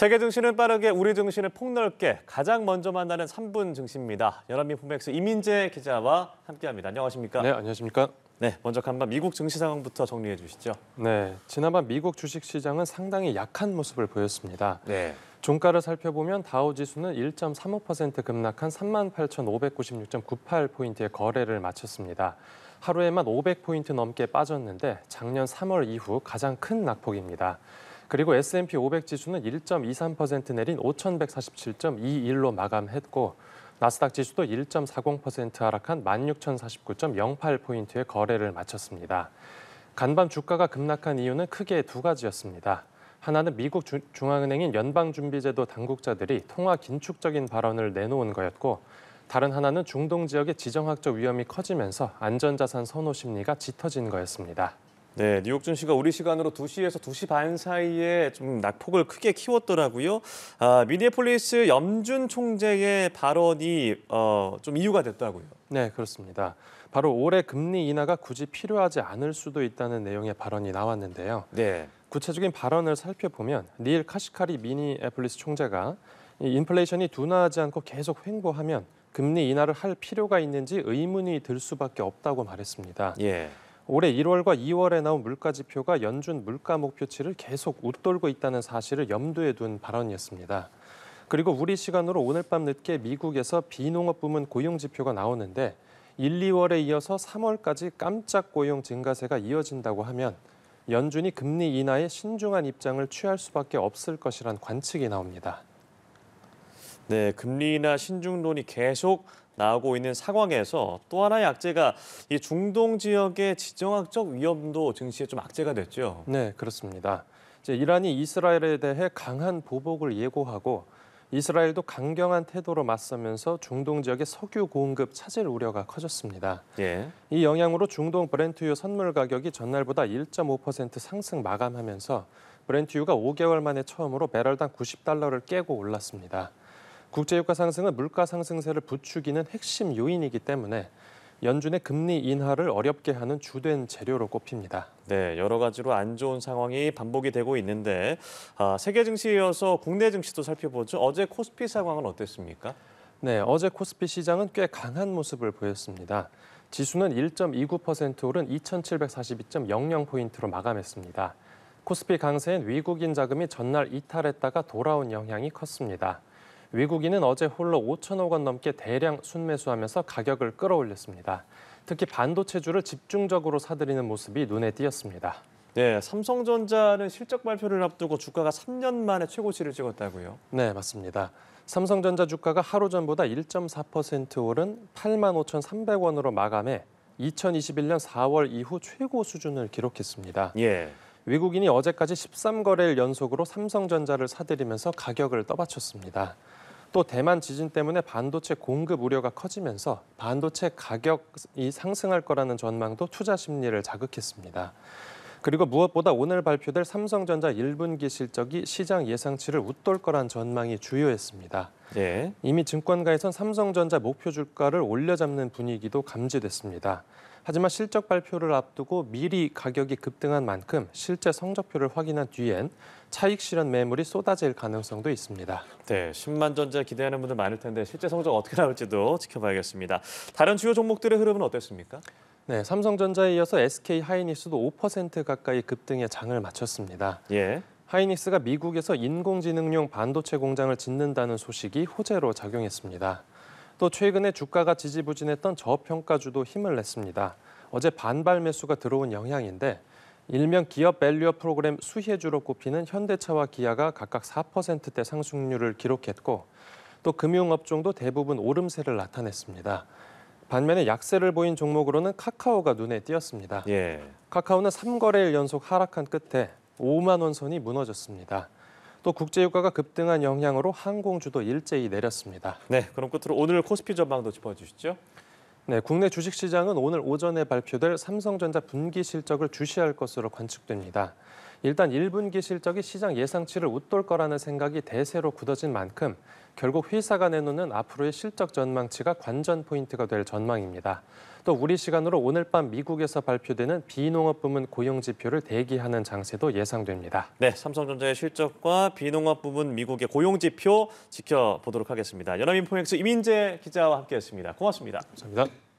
세계 증시는 빠르게 우리 증시를 폭넓게 가장 먼저 만나는 3분 증시입니다. 연합민포맥스 이민재 기자와 함께합니다. 안녕하십니까? 네, 안녕하십니까? 네, 먼저 간밤 미국 증시 상황부터 정리해 주시죠. 네, 지난밤 미국 주식시장은 상당히 약한 모습을 보였습니다. 네. 종가를 살펴보면 다우지수는 1.35% 급락한 38,596.98포인트의 거래를 마쳤습니다. 하루에만 500포인트 넘게 빠졌는데 작년 3월 이후 가장 큰 낙폭입니다. 그리고 S&P 500 지수는 1.23% 내린 5,147.21로 마감했고 나스닥 지수도 1.40% 하락한 16,049.08포인트의 거래를 마쳤습니다. 간밤 주가가 급락한 이유는 크게 두 가지였습니다. 하나는 미국 중앙은행인 연방준비제도 당국자들이 통화 긴축적인 발언을 내놓은 거였고 다른 하나는 중동 지역의 지정학적 위험이 커지면서 안전자산 선호 심리가 짙어진 거였습니다. 네, 뉴욕 증시가 우리 시간으로 2시에서 2시 반 사이에 좀 낙폭을 크게 키웠더라고요. 미니애폴리스 염준 총재의 발언이 좀 이유가 됐다고요. 네, 그렇습니다. 바로 올해 금리 인하가 굳이 필요하지 않을 수도 있다는 내용의 발언이 나왔는데요. 네. 구체적인 발언을 살펴보면 닐 카시카리 미니애폴리스 총재가 인플레이션이 둔화하지 않고 계속 횡보하면 금리 인하를 할 필요가 있는지 의문이 들 수밖에 없다고 말했습니다. 예. 올해 1월과 2월에 나온 물가 지표가 연준 물가 목표치를 계속 웃돌고 있다는 사실을 염두에 둔 발언이었습니다. 그리고 우리 시간으로 오늘 밤 늦게 미국에서 비농업 부문 고용 지표가 나오는데 1, 2월에 이어서 3월까지 깜짝 고용 증가세가 이어진다고 하면 연준이 금리 인하에 신중한 입장을 취할 수밖에 없을 것이란 관측이 나옵니다. 네, 금리 인하 신중론이 계속 나오고 있는 상황에서 또 하나의 악재가 이 중동 지역의 지정학적 위험도 증시에 좀 악재가 됐죠. 네, 그렇습니다. 이제 이란이 이스라엘에 대해 강한 보복을 예고하고 이스라엘도 강경한 태도로 맞서면서 중동 지역의 석유 공급 차질 우려가 커졌습니다. 예. 이 영향으로 중동 브렌트유 선물 가격이 전날보다 1.5% 상승 마감하면서 브렌트유가 5개월 만에 처음으로 배럴당 90달러를 깨고 올랐습니다. 국제유가 상승은 물가 상승세를 부추기는 핵심 요인이기 때문에 연준의 금리 인하를 어렵게 하는 주된 재료로 꼽힙니다. 네, 여러 가지로 안 좋은 상황이 반복이 되고 있는데 세계 증시에 이어서 국내 증시도 살펴보죠. 어제 코스피 상황은 어땠습니까? 네, 어제 코스피 시장은 꽤 강한 모습을 보였습니다. 지수는 1.29% 오른 2,742.00포인트로 마감했습니다. 코스피 강세엔 외국인 자금이 전날 이탈했다가 돌아온 영향이 컸습니다. 외국인은 어제 홀로 5천억 원 넘게 대량 순매수하면서 가격을 끌어올렸습니다. 특히 반도체주를 집중적으로 사들이는 모습이 눈에 띄었습니다. 네, 삼성전자는 실적 발표를 앞두고 주가가 3년 만에 최고치를 찍었다고요? 네, 맞습니다. 삼성전자 주가가 하루 전보다 1.4% 오른 85,300원으로 마감해 2021년 4월 이후 최고 수준을 기록했습니다. 예. 외국인이 어제까지 13거래일 연속으로 삼성전자를 사들이면서 가격을 떠받쳤습니다. 또 대만 지진 때문에 반도체 공급 우려가 커지면서 반도체 가격이 상승할 거라는 전망도 투자 심리를 자극했습니다. 그리고 무엇보다 오늘 발표될 삼성전자 1분기 실적이 시장 예상치를 웃돌 거란 전망이 주요했습니다. 예. 이미 증권가에선 삼성전자 목표 주가를 올려잡는 분위기도 감지됐습니다. 하지만 실적 발표를 앞두고 미리 가격이 급등한 만큼 실제 성적표를 확인한 뒤엔 차익 실현 매물이 쏟아질 가능성도 있습니다. 네, 10만 전자 기대하는 분들 많을 텐데 실제 성적 어떻게 나올지도 지켜봐야겠습니다. 다른 주요 종목들의 흐름은 어땠습니까? 네, 삼성전자에 이어서 SK 하이닉스도 5% 가까이 급등의 장을 마쳤습니다. 예. 하이닉스가 미국에서 인공지능용 반도체 공장을 짓는다는 소식이 호재로 작용했습니다. 또 최근에 주가가 지지부진했던 저평가주도 힘을 냈습니다. 어제 반발 매수가 들어온 영향인데 일명 기업 밸류업 프로그램 수혜주로 꼽히는 현대차와 기아가 각각 4%대 상승률을 기록했고 또 금융업종도 대부분 오름세를 나타냈습니다. 반면에 약세를 보인 종목으로는 카카오가 눈에 띄었습니다. 예. 카카오는 3거래일 연속 하락한 끝에 5만 원 선이 무너졌습니다. 또 국제유가가 급등한 영향으로 항공주도 일제히 내렸습니다. 네, 그럼 끝으로 오늘 코스피 전망도 짚어주시죠. 네, 국내 주식시장은 오늘 오전에 발표될 삼성전자 분기 실적을 주시할 것으로 관측됩니다. 일단 1분기 실적이 시장 예상치를 웃돌 거라는 생각이 대세로 굳어진 만큼 결국 회사가 내놓는 앞으로의 실적 전망치가 관전 포인트가 될 전망입니다. 또 우리 시간으로 오늘 밤 미국에서 발표되는 비농업 부문 고용 지표를 대기하는 장세도 예상됩니다. 네, 삼성전자의 실적과 비농업 부문 미국의 고용 지표 지켜보도록 하겠습니다. 연합인포엑스 이민재 기자와 함께했습니다. 고맙습니다. 감사합니다.